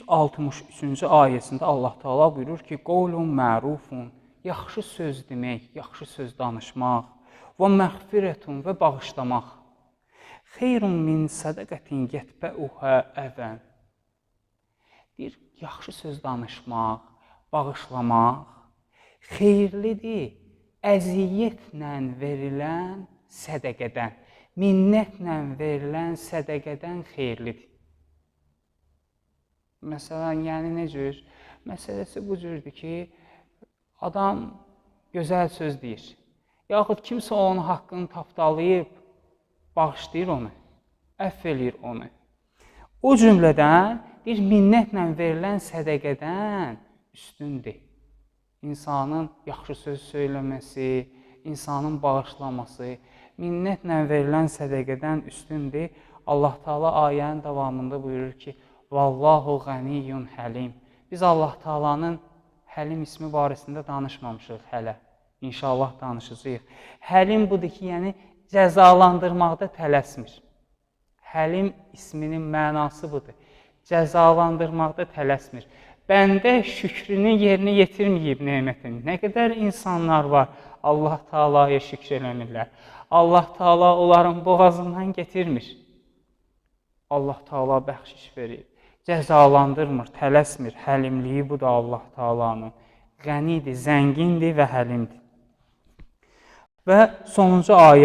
163-cü ayəsində Allah Taala buyurur ki, qawlun ma'rufun, yaxşı söz demək, yaxşı söz danışmaq, və məğfirətun və bağışlamaq, xeyrun min sədaqətin yətbəuhə əzən. Deyir, yaxşı söz danışmaq, bağışlamaq xeyirlidir, əziyyətlə verilən sədaqədən, minnətlə verilən sədaqədən xeyirlidir. Məsələn, yəni nə cür? Məsələsi bu cürdür ki, adam gözəl söz deyir. Yaxud kimsə onun haqqını tapdalayıb, bağışlayır onu, əfv eləyir onu. O cümlədən bir minnətlə verilən sədaqədən üstündür. İnsanın yaxşı söz söyləməsi, insanın bağışlaması, minnətlə verilən sədaqədən üstündür. Allah Taala ayənin davamında buyurur ki, Vallahu qəniyyun həlim. Biz Allah Taalanın Həlim ismi barəsində danışmamışıq hələ. İnşallah danışacağıq. Həlim budur ki, yəni cəzalandırmaqda tələsmir. Həlim isminin mənası budur. Cəzalandırmaqda tələsmir. Bəndə şükrünü yerinə yetirməyib nemətin. Nə qədər insanlar var, Allah Taalaya şükr eləmirlər. Allah Taala onların boğazından getirmir. Allah Taala bəxşiş verir. Cəzalandırmır, tələsmir. Həlimliyi bu da Allah Taalanın. Qənidir, zəngindir və həlimdir. Və sonuncu ayə